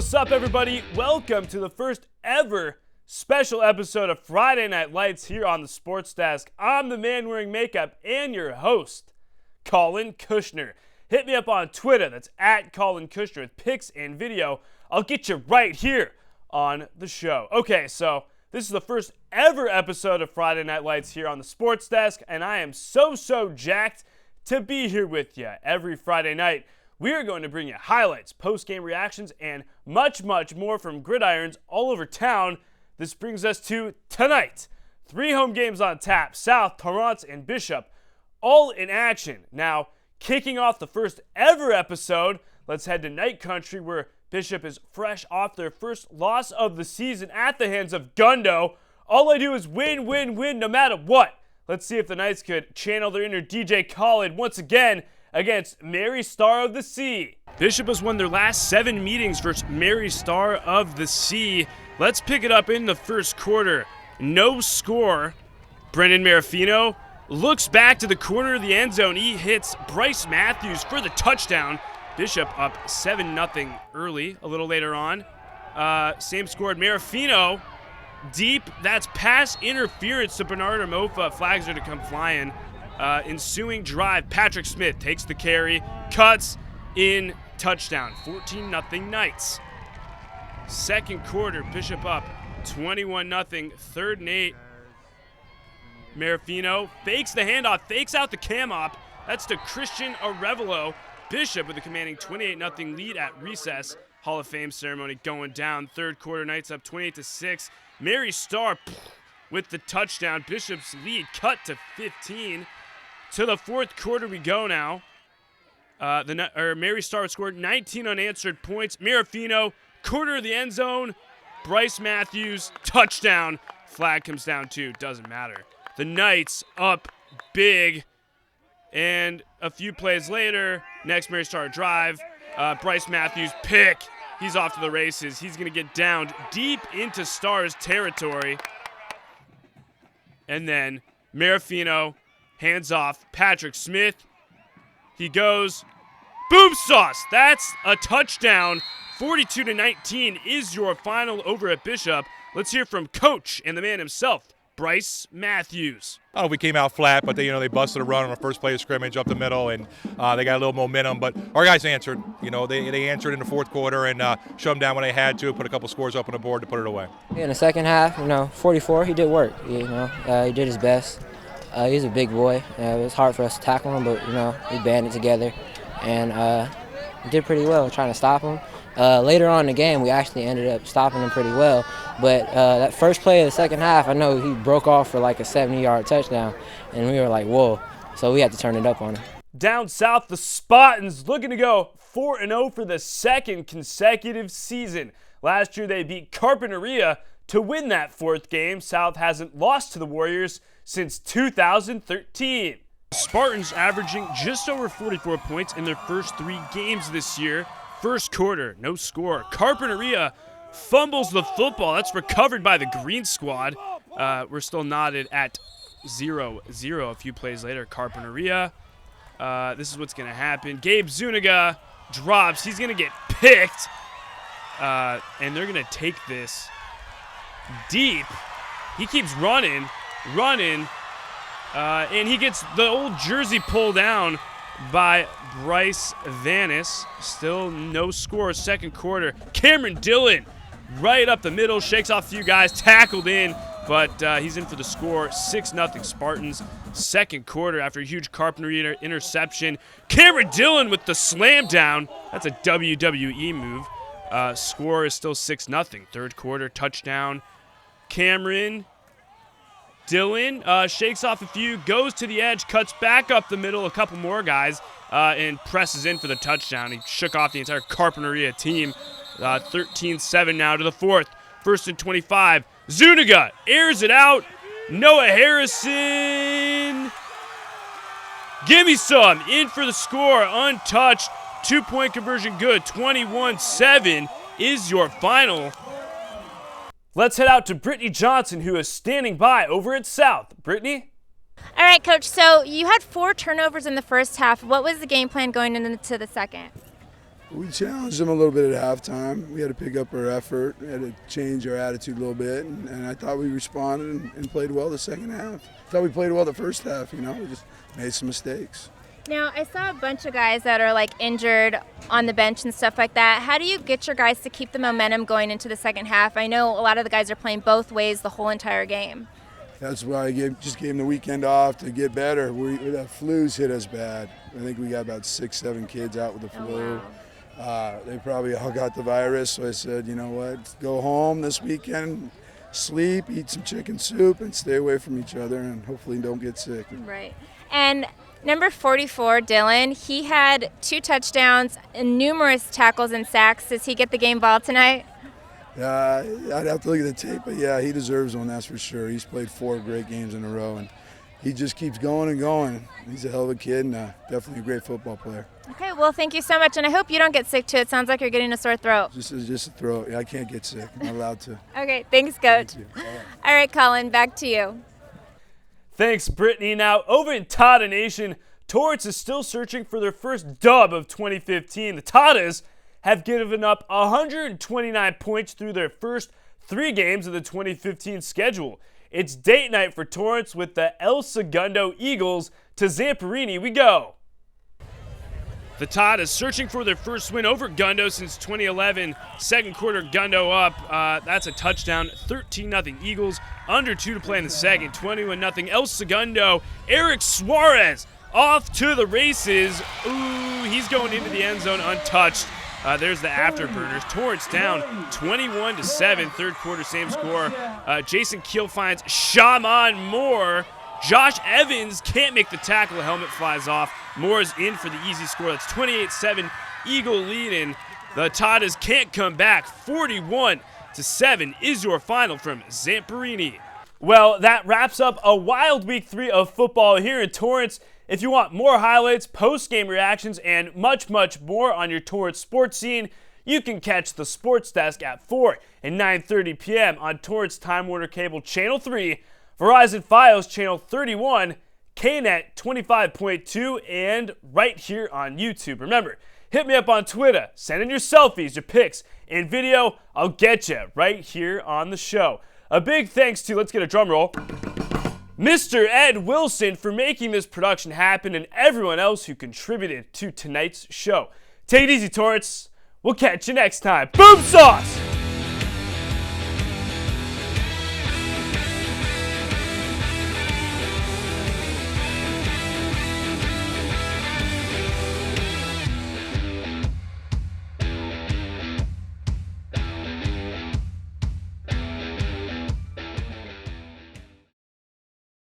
What's up, everybody? Welcome to the first ever special episode of Friday Night Lights here on the Sports Desk. I'm the man wearing makeup and your host, Colin Kushner. Hit me up on Twitter. That's at Colin Kushner with pics and video. I'll get you right here on the show. Okay, so this is the first ever episode of Friday Night Lights here on the Sports Desk, and I am so jacked to be here with you every Friday night. We are going to bring you highlights, post-game reactions, and much more from gridirons all over town. This brings us to tonight. 3 home games on tap, South, Torrance, and Bishop, all in action. Now, kicking off the first ever episode, let's head to Night Country, where Bishop is fresh off their first loss of the season at the hands of Gundo. All I do is win no matter what. Let's see if the Knights could channel their inner DJ Khaled once again against Mary Star of the Sea. Bishop has won their last 7 meetings versus Mary Star of the Sea. Let's pick it up in the first quarter. No score. Brendan Marafino looks back to the corner of the end zone. He hits Bryce Matthews for the touchdown. Bishop up 7-0 early, a little later on. Same scored Marafino deep. That's pass interference to Bernard Amofa. Flags are to come flying. Ensuing drive, Patrick Smith takes the carry, cuts in, touchdown. 14-0 Knights. Second quarter, Bishop up 21-0, 3rd and 8. Marafino fakes the handoff, fakes out the cam op. That's to Christian Arevalo. Bishop with a commanding 28-0 lead at recess. Hall of Fame ceremony going down. Third quarter, Knights up 28-6. Mary Star with the touchdown. Bishop's lead cut to 15. To the fourth quarter we go now. Mary Star scored 19 unanswered points. Marafino, corner of the end zone. Bryce Matthews, touchdown. Flag comes down too, doesn't matter. The Knights up big. And a few plays later, next Mary Star drive. Bryce Matthews pick. He's off to the races. He's going to get downed deep into Stars territory. And then Marafino hands off Patrick Smith. He goes, boom sauce. That's a touchdown. 42-19 is your final over at Bishop. Let's hear from Coach and the man himself, Bryce Matthews. Oh, we came out flat, but they busted a run on the first play of scrimmage up the middle, and they got a little momentum. But our guys answered. They answered in the fourth quarter and shut them down when they had to, put a couple scores up on the board to put it away. In the second half, 44, he did work. He did his best. He's a big boy. It was hard for us to tackle him, but we banded together and did pretty well trying to stop him. Later on in the game, we actually ended up stopping him pretty well. But that first play of the second half, I know he broke off for like a 70-yard touchdown, and we were like, whoa. So we had to turn it up on him. Down south, the Spartans looking to go 4-0 for the second consecutive season. Last year, they beat Carpinteria to win that 4th game. South hasn't lost to the Warriors since 2013. Spartans averaging just over 44 points in their first 3 games this year. First quarter, no score. Carpinteria fumbles the football. That's recovered by the green squad. We're still knotted at 0-0 a few plays later. Carpinteria. This is what's going to happen. Gabe Zuniga drops. He's going to get picked. And they're going to take this deep. He keeps running. And he gets the old jersey pulled down by Bryce Vanis. Still no score, second quarter. Cameron Dillon right up the middle, shakes off a few guys, tackled in, but he's in for the score. 6-0 Spartans. Second quarter after a huge Carpinteria interception. Cameron Dillon with the slam down. That's a WWE move. Score is still 6-0. Third quarter, touchdown. Cameron Dillon shakes off a few, goes to the edge, cuts back up the middle, a couple more guys, and presses in for the touchdown. He shook off the entire Carpinteria team. 13-7 now to the fourth. First and 25. Zuniga airs it out. Noah Harrison. Give me some. In for the score. Untouched. 2-point conversion good. 21-7 is your final. Let's head out to Brittany Johnson, who is standing by over at South. Brittany? All right, Coach. So you had 4 turnovers in the first half. What was the game plan going into the second? We challenged them a little bit at halftime. We had to pick up our effort. We had to change our attitude a little bit, and I thought we responded and played well the second half. I thought we played well the first half, we just made some mistakes. Now, I saw a bunch of guys that are like injured on the bench and stuff like that. How do you get your guys to keep the momentum going into the second half? I know a lot of the guys are playing both ways the whole entire game. That's why I just gave them the weekend off to get better. The flu's hit us bad. I think we got about 6-7 kids out with the flu. Oh, wow. They probably all got the virus, so I said, you know what, go home this weekend, sleep, eat some chicken soup, and stay away from each other, and hopefully don't get sick. Right. And number 44, Dylan, he had 2 touchdowns and numerous tackles and sacks. Does he get the game ball tonight? I'd have to look at the tape, but yeah, he deserves one, that's for sure. He's played 4 great games in a row, and he just keeps going and going. He's a hell of a kid and definitely a great football player. Okay, well, thank you so much, and I hope you don't get sick, too. It sounds like you're getting a sore throat. Just a throat. Yeah, I can't get sick. I'm not allowed to. Okay, thanks, Coach. Thank you. All right, Colin, back to you. Thanks, Brittany. Now, over in Tata Nation, Torrance is still searching for their first dub of 2015. The Tatas have given up 129 points through their first 3 games of the 2015 schedule. It's date night for Torrance with the El Segundo Eagles. To Zamperini we go. The Tatas searching for their first win over Gundo since 2011. Second quarter, Gundo up. That's a touchdown. 13-0 Eagles. Under 2 to play in the second. 21-0 El Segundo. Eric Suarez off to the races. Ooh, he's going into the end zone untouched. There's the afterburners. Torrance down 21-7. Third quarter, same score. Jason Keel finds Shaman Moore. Josh Evans can't make the tackle. The helmet flies off. Moore is in for the easy score. That's 28-7. Eagle leading. The Tatas can't come back. 41-7 is your final from Zamperini. Well, that wraps up a wild week 3 of football here in Torrance. If you want more highlights, post-game reactions, and much, much more on your Torrance sports scene, you can catch the Sports Desk at 4 and 9:30 p.m. on Torrance Time Warner Cable Channel 3, Verizon Fios Channel 31, KNET 25.2, and right here on YouTube. Remember, hit me up on Twitter. Send in your selfies, your pics, and video. I'll get you right here on the show. A big thanks to, let's get a drum roll, Mr. Ed Wilson for making this production happen, and everyone else who contributed to tonight's show. Take it easy, Torrance. We'll catch you next time. Boom sauce!